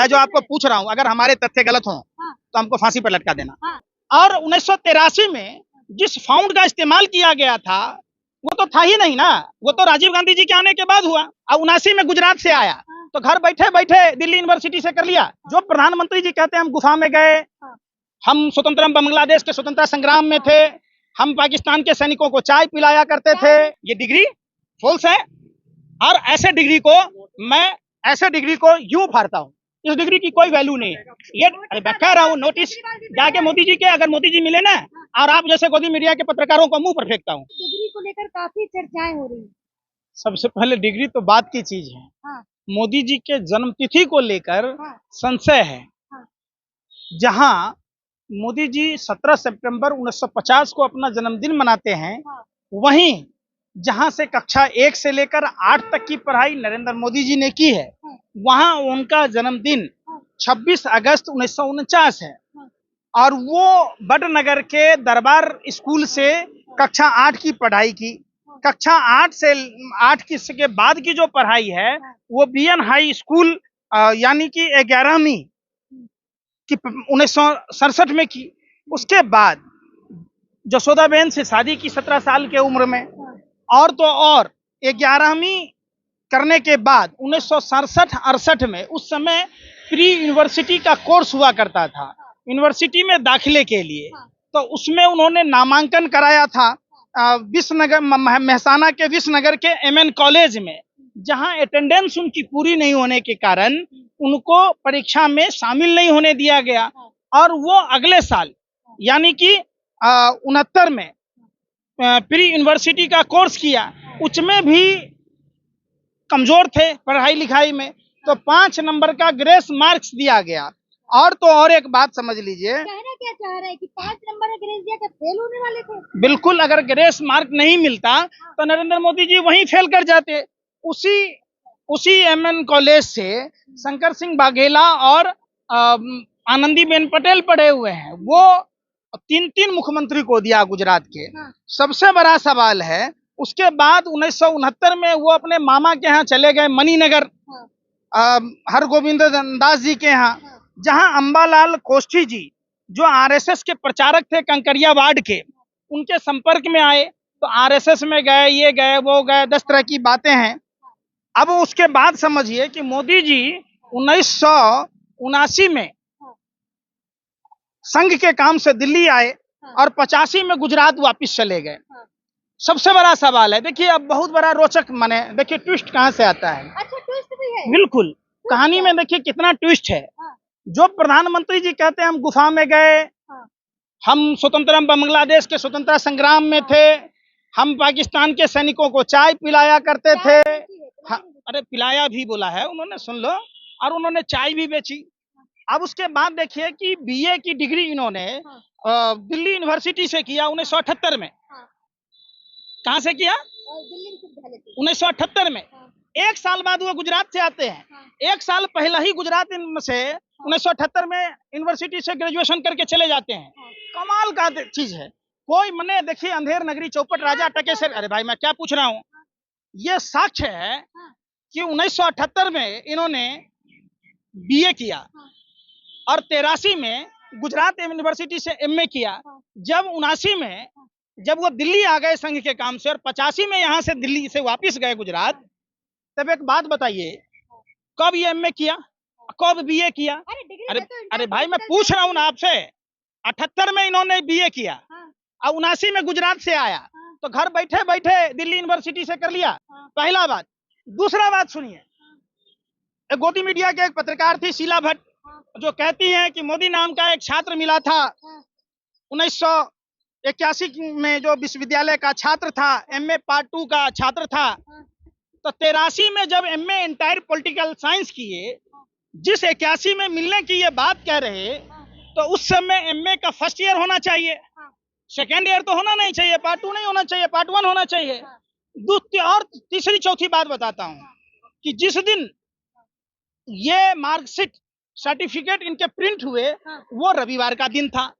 मैं जो आपको पूछ रहा हूँ, अगर हमारे तथ्य गलत हों तो हमको फांसी पर लटका देना। और 1983 में जिस फाउंड का इस्तेमाल किया गया था वो तो था ही नहीं ना, वो तो राजीव गांधी जी के आने के बाद हुआ। और 79 में गुजरात से आया तो घर बैठे बैठे दिल्ली यूनिवर्सिटी से कर लिया। जो प्रधानमंत्री जी कहते हैं हम गुफा में गए, हम स्वतंत्र बांग्लादेश के स्वतंत्रता संग्राम में थे, हम पाकिस्तान के सैनिकों को चाय पिलाया करते थे, ये डिग्री फॉल्स है। और ऐसे डिग्री को यूं फाड़ता हूँ, इस डिग्री की कोई वैल्यू नहीं है। ये मैं कह रहा हूँ, नोटिस जाके मोदी जी के, अगर मोदी जी मिले ना, और आप जैसे गोदी मीडिया के पत्रकारों को मुंह पर फेंकता हूँ। डिग्री को लेकर काफी चर्चाएं हो रही हैं। सबसे पहले डिग्री तो बात की चीज है। हाँ। मोदी जी के जन्मतिथि को लेकर हाँ। संशय है। हाँ। जहां मोदी जी 17 सितंबर 1950 को अपना जन्मदिन मनाते हैं, हाँ। वहीं जहां से कक्षा 1 से लेकर 8 तक की पढ़ाई नरेंद्र मोदी जी ने की है, हाँ। वहां उनका जन्मदिन 26 अगस्त 1949 है। हाँ। और वो बड़नगर के दरबार स्कूल से कक्षा 8 की पढ़ाई की। कक्षा 8 के बाद की जो पढ़ाई है वो बीएन हाई स्कूल यानी कि 11वीं की 1967 में की। उसके बाद जसोदाबेन से शादी की 17 साल के उम्र में, और तो और 11वीं करने के बाद 1967-68 में, उस समय प्री यूनिवर्सिटी का कोर्स हुआ करता था यूनिवर्सिटी में दाखिले के लिए, तो उसमें उन्होंने नामांकन कराया था विश्वनगर, मेहसाना के विश्वनगर के एमएन कॉलेज में, जहां अटेंडेंस उनकी पूरी नहीं होने के कारण उनको परीक्षा में शामिल नहीं होने दिया गया। और वो अगले साल यानी कि 69 में प्री यूनिवर्सिटी का कोर्स किया, उसमें भी कमजोर थे पढ़ाई लिखाई में, तो 5 नंबर का ग्रेस मार्क्स दिया गया। और तो और एक बात समझ लीजिए, कहना क्या चाह रहे हैं कि 5 नंबर का ग्रेस दिया, क्या फेल होने वाले थे? बिल्कुल, अगर ग्रेस मार्क नहीं मिलता तो नरेंद्र मोदी जी वहीं फेल कर जाते। उसी एमएन कॉलेज से शंकर सिंह वाघेला और आनंदीबेन पटेल पढ़े हुए हैं। वो 3 मुख्यमंत्री को दिया गुजरात के। सबसे बड़ा सवाल है, उसके बाद 1969 में वो अपने मामा के यहाँ चले गए मणिनगर, हरगोविंद दास जी के यहाँ, जहाँ अंबालाल कोष्ठी जी जो आरएसएस के प्रचारक थे कंकरिया वार्ड के, उनके संपर्क में आए, तो आरएसएस में गए, ये गए वो गए, 10 तरह की बातें हैं। अब उसके बाद समझिए कि मोदी जी 1979 में संघ के काम से दिल्ली आए और 85 में गुजरात वापस चले गए। सबसे बड़ा सवाल है, देखिए अब बहुत बड़ा रोचक, माने देखिए ट्विस्ट कहाँ से आता है। अच्छा, ट्विस्ट भी है? बिल्कुल, कहानी में देखिए कितना ट्विस्ट है। जो प्रधानमंत्री जी कहते हैं हम गुफा में गए, हम स्वतंत्र बांग्लादेश के स्वतंत्रता संग्राम में थे, हम पाकिस्तान के सैनिकों को चाय पिलाया करते थे। अरे पिलाया भी बोला है उन्होंने, सुन लो, और उन्होंने चाय भी बेची। अब उसके बाद देखिए कि बीए की डिग्री इन्होंने दिल्ली यूनिवर्सिटी से किया 1978 में। कहाँ से किया? 1978 में। 1 साल बाद वो गुजरात से आते हैं। 1 साल पहले ही गुजरात से 1978 में यूनिवर्सिटी से ग्रेजुएशन करके चले जाते हैं। कमाल का चीज है। कोई मने देखिए, अंधेर नगरी चौपट राजा टके से, अरे भाई मैं क्या पूछ रहा हूँ, ये साक्ष्य है कि 1978 में इन्होंने बीए किया और 83 में गुजरात यूनिवर्सिटी से एमए किया। जब 79 में जब वो दिल्ली आ गए संघ के काम से, और 85 में यहाँ से दिल्ली से वापस गए गुजरात, तब एक बात बताइए, कब ये एमए किया, कब बीए किया? अरे भाई मैं पूछ रहा हूँ ना आपसे, 78 में इन्होंने बीए किया और 79 में गुजरात से आया, तो घर बैठे बैठे दिल्ली यूनिवर्सिटी से कर लिया। पहला बात। दूसरा बात सुनिए, गोदी मीडिया के एक पत्रकार थी शीला भट्ट, जो कहती हैं कि मोदी नाम का एक छात्र मिला था 1981 में, जो विश्वविद्यालय का छात्र था, एमए पार्ट 2 का छात्र था। तो 83 में जब एमए एंटायर पॉलिटिकल साइंस किए, जिस 81 में मिलने की ये बात कह रहे, तो उस समय एमए का फर्स्ट ईयर होना चाहिए, सेकेंड ईयर तो होना नहीं चाहिए, पार्ट 2 नहीं होना चाहिए, पार्ट 1 होना चाहिए। दूसरी और तीसरी चौथी बात बताता हूँ कि जिस दिन ये मार्कशीट सर्टिफिकेट इनके प्रिंट हुए, वो रविवार का दिन था।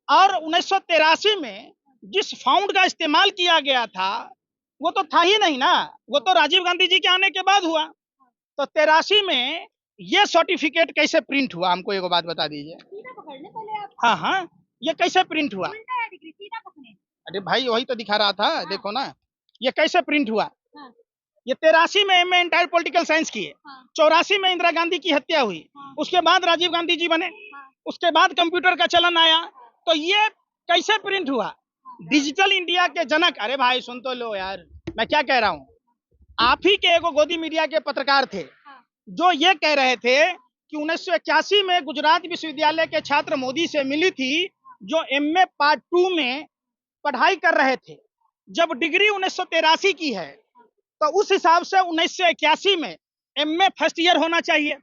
और 1983 में जिस फाउंड का इस्तेमाल किया गया था वो तो था ही नहीं ना, वो तो राजीव गांधी जी के आने के बाद हुआ। तो 83 में ये सर्टिफिकेट कैसे प्रिंट हुआ, हमको एक बात बता दीजिए। सीधा पकड़ ले पहले आप। हाँ हाँ, ये कैसे प्रिंट हुआ? उल्टा है डिग्री, सीधा पकड़े। अरे भाई वही तो दिखा रहा था, हाँ। देखो ना, ये कैसे प्रिंट हुआ। हाँ। ये 83 में एमए इंटायर पॉलिटिकल साइंस किए, हाँ। 84 में इंदिरा गांधी की हत्या हुई, हाँ। उसके बाद राजीव गांधी जी बने, हाँ। उसके बाद कंप्यूटर का चलन आया, तो ये कैसे प्रिंट हुआ? डिजिटल इंडिया के जनक, अरे भाई सुन तो लो यार, मैं क्या कह रहा हूँ। आप ही के एगो गोदी मीडिया के पत्रकार थे जो ये कह रहे थे कि 1981 में गुजरात विश्वविद्यालय के छात्र मोदी से मिली थी जो एमए पार्ट 2 में पढ़ाई कर रहे थे। जब डिग्री 1983 की है तो उस हिसाब से 1981 में एमए फर्स्ट ईयर होना चाहिए,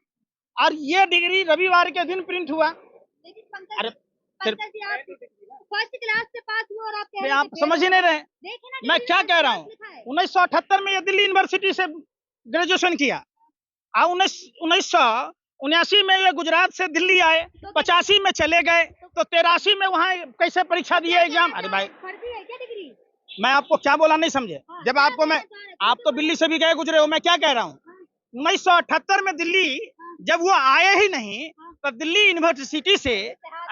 और ये डिग्री रविवार के दिन प्रिंट हुआ। लेकिन पंकज, अरे फिर पंकज जी आप फर्स्ट क्लास से पास हुए और आप कह ये रहे आप थे समझ ही नहीं रहे। देखे ना मैं डिग्री क्या में कह रहा पास हूँ, लिखा है। 1978 में ये दिल्ली यूनिवर्सिटी से ग्रेजुएशन किया, और 1979 में ये गुजरात से दिल्ली आए, 85 में चले गए, तो 83 में वहाँ कैसे परीक्षा दिए एग्जाम? अरे भाई फर्जी है क्या डिग्री? मैं आपको क्या बोला नहीं समझे। हाँ, जब क्या आपको मैं, कहना चाह रहे हैं? आप तो दिल्ली से भी गए गुजरे हो, मैं क्या कह रहा हूँ। 1978 में दिल्ली जब वो आए ही नहीं तो दिल्ली यूनिवर्सिटी से,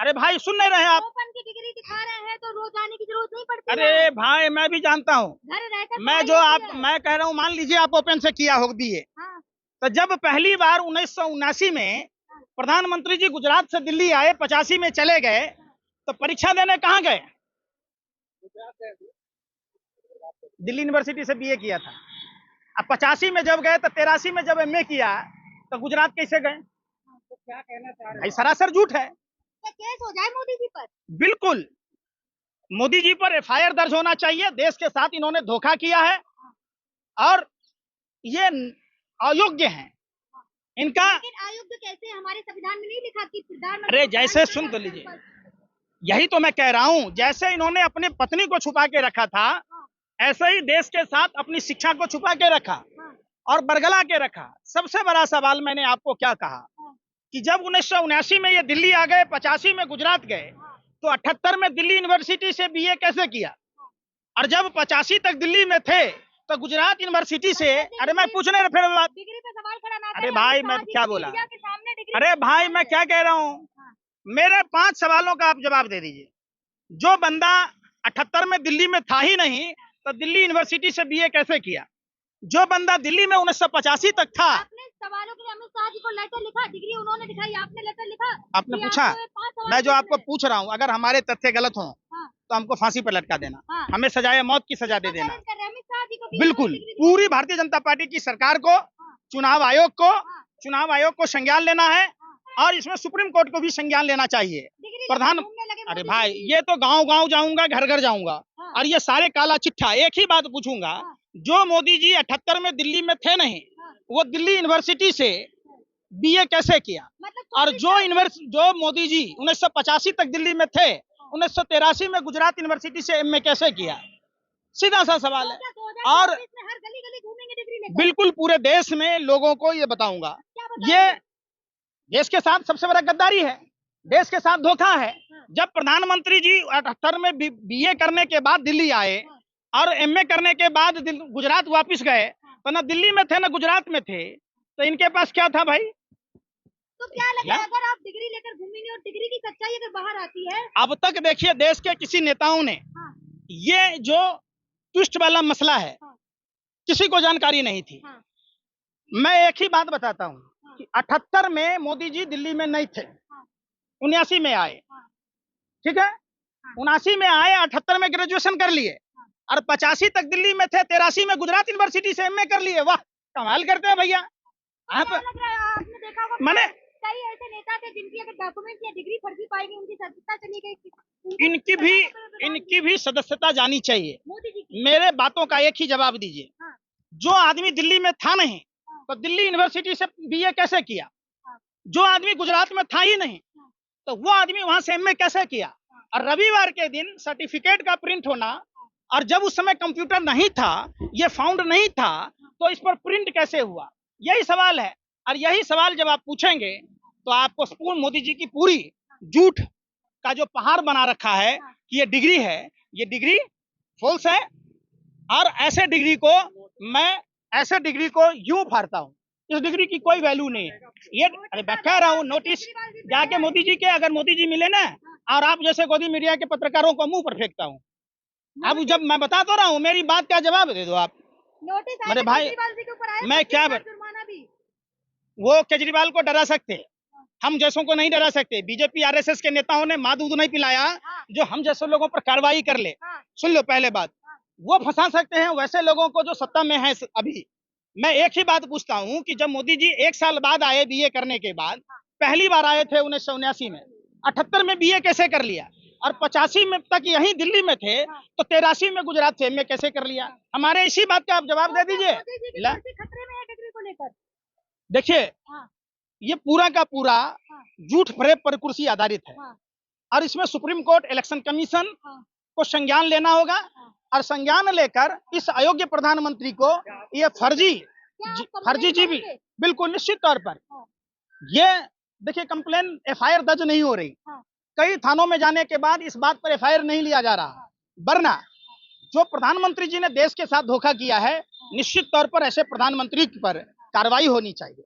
अरे भाई सुन नहीं रहे आप। ओपन की डिग्री दिखा रहे हैं तो रोज आने की जरूरत नहीं पड़ती अरे है। भाई मैं भी जानता हूँ, घर रहकर मैं पढ़ाई जो होती आप, है। मैं कह रहा हूँ मान लीजिए आप ओपन से किया हो बीए, हाँ। तो जब पहली बार 1979 में प्रधानमंत्री जी गुजरात से दिल्ली आए, 85 में चले गए, तो परीक्षा देने कहाँ गए? दिल्ली यूनिवर्सिटी से बीए किया था। अब 85 में जब गए तो 83 में जब एमए किया तो गुजरात कैसे गए? तो क्या कहना चाह रहे भाई सरासर झूठ है। हैं? केस हो जाए मोदी जी पर। बिल्कुल, मोदी जी पर एफआईआर दर्ज होना चाहिए। देश के साथ इन्होंने धोखा किया है और ये अयोग्य हैं इनका। लेकिन अयोग्य कैसे? हमारे संविधान में नहीं लिखा कि प्रधानमंत्री अरे को जैसे प्रधान सुन तो करना लीजिए, है। यही तो मैं कह रहा हूं, जैसे इन्होंने अपनी पत्नी को छुपा के रखा था, ऐसे ही देश के साथ अपनी शिक्षा को छुपा के रखा और बरगला के रखा। सबसे बड़ा सवाल मैंने आपको क्या कहा कि जब 1979 में ये दिल्ली आ गए, 85 में गुजरात गए, तो 78 में दिल्ली यूनिवर्सिटी से बीए कैसे किया? और जब 85 तक दिल्ली में थे तो गुजरात यूनिवर्सिटी से, अरे मैं पूछने फिर बात, डिग्री पे सवाल खड़ा ना अरे करें, भाई अमित मैं शाह जी क्या की बोला? मीडिया के सामने डिग्री अरे पे भाई सवाल मैं है। क्या कह रहा हूँ, मेरे 5 सवालों का आप जवाब दे दीजिए। जो बंदा 78 में दिल्ली में था ही नहीं तो दिल्ली यूनिवर्सिटी से बीए कैसे किया? जो बंदा दिल्ली में 1985 तक था, आपने सवालों के लिए अमित शाह जी को लेटर लिखा, डिग्री उन्होंने दिखाई, आपने लेटर लिखा? आपने कि पूछा? आपको ये 5 सवाल मैं जो आपको पूछने हैं। पूछ रहा हूँ, अगर हमारे तथ्य गलत हों हाँ। तो हमको फांसी पर लटका देना, हाँ। हमें सजाए मौत की सजा दे तो देना। चैलेंज कर रहे हैं अमित शाह जी को भी बिल्कुल, इन्होंने डिग्री पूरी भारतीय जनता पार्टी की सरकार को, चुनाव आयोग को, चुनाव आयोग को संज्ञान लेना है और इसमें सुप्रीम कोर्ट को भी संज्ञान लेना चाहिए। डिग्री प्रधान, घूमने लगे अरे मोदी भाई जी। ये तो गांव गांव जाऊंगा, घर घर जाऊंगा हाँ। और ये सारे काला चिट्ठा, एक ही बात पूछूंगा, हाँ। जो मोदी जी 78 में दिल्ली में थे नहीं, हाँ। वो दिल्ली यूनिवर्सिटी से बीए कैसे किया? मतलब और जो मोदी जी 1985 तक दिल्ली में थे, 1983 में गुजरात यूनिवर्सिटी से एमए कैसे किया? सीधा सा सवाल है। और हर गली गली घूमेंगे डिग्री लेकर। बिल्कुल पूरे देश में लोगों को ये बताऊंगा, क्या बताएंगे? ये देश के साथ सबसे बड़ा गद्दारी है, देश के साथ धोखा है। जब प्रधानमंत्री जी 78 में बीए करने के बाद दिल्ली आए और एमए करने के बाद गुजरात वापस गए, तो ना दिल्ली में थे ना गुजरात में थे, तो इनके पास क्या था भाई? तो क्या लगता है अगर आप डिग्री लेकर घूमेंगे और डिग्री की सच्चाई अगर बाहर आती है? अब तक देखिए देश के किसी नेताओं ने हाँ। ये जो ट्विस्ट वाला मसला है, हाँ। किसी को जानकारी नहीं थी। हाँ। मैं एक ही बात बताता हूँ कि 78 में मोदी जी दिल्ली में नहीं थे, 79 में आए, ठीक है, 79 में आए, 78 में ग्रेजुएशन कर लिए और 85 तक दिल्ली में थे, 83 में गुजरात यूनिवर्सिटी से एमए कर लिए। वाह, कमाल करते हैं भैया आप। क्या लग रहा है आपने देखा होगा मैंने कई ऐसे नेता थे जिनकी अगर डॉक्यूमेंट या डिग्री फर्जी पाई गई, उनकी सदस्यता चली गई। इनकी भी सदस्यता जानी चाहिए। मोदी जी की। मेरे बातों का एक ही जवाब दीजिए। हाँ। जो आदमी दिल्ली में था नहीं तो दिल्ली यूनिवर्सिटी से बीए कैसे किया? जो आदमी गुजरात में था ही नहीं तो वो आदमी वहां से एमए कैसे किया? और रविवार के दिन सर्टिफिकेट का प्रिंट होना, और जब उस समय कंप्यूटर नहीं था, ये फाउंड नहीं था, तो इस पर प्रिंट कैसे हुआ? यही सवाल है। और यही सवाल जब आप पूछेंगे तो आपको मोदी जी की पूरी झूठ का जो पहाड़ बना रखा है कि ये डिग्री है, ये डिग्री फॉल्स है। और ऐसे डिग्री को मैं यूं फाड़ता हूं। इस डिग्री की कोई वैल्यू नहीं है। ये अरे मैं कह रहा हूँ, नोटिस जाके मोदी जी के, अगर मोदी जी मिले ना, और आप जैसे गोदी मीडिया के पत्रकारों को मुंह पर फेंकता हूँ। अब जब मैं बता तो रहा हूँ, मेरी बात का जवाब दे दो आप। नोटिस आया मेरे था भाई, केजरीवाल जी के ऊपर आया, मैं क्या जुर्माना भी। वो केजरीवाल को डरा सकते, हम जैसों को नहीं डरा सकते। बीजेपी आरएसएस के नेताओं ने माँ दूध नहीं पिलाया जो हम जैसे लोगों पर कार्रवाई कर ले। सुन लो पहले बात, वो फंसा सकते हैं वैसे लोगों को जो सत्ता में है अभी। मैं एक ही बात पूछता हूँ कि जब मोदी जी 1 साल बाद आए बीए करने के बाद, पहली बार आए थे 1979 में, 78 में बीए कैसे कर लिया, और 85 में तक यहीं दिल्ली में थे, तो 83 में गुजरात से एमए कैसे कर लिया? हमारे इसी बात का आप जवाब दे दीजिए। खतरे में है डिग्री को लेकर। देखिए, ये पूरा का पूरा झूठ फरेब पर कुर्सी आधारित है, और इसमें सुप्रीम कोर्ट, इलेक्शन कमीशन को संज्ञान लेना होगा, और संज्ञान लेकर इस अयोग्य प्रधानमंत्री को ये फर्जी जीवी, बिल्कुल निश्चित तौर पर ये देखिए, कंप्लेन एफआईआर दर्ज नहीं हो रही, कई थानों में जाने के बाद इस बात पर एफआईआर नहीं लिया जा रहा, वरना जो प्रधानमंत्री जी ने देश के साथ धोखा किया है, निश्चित तौर पर ऐसे प्रधानमंत्री पर कार्रवाई होनी चाहिए।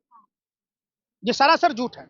ये सरासर झूठ है।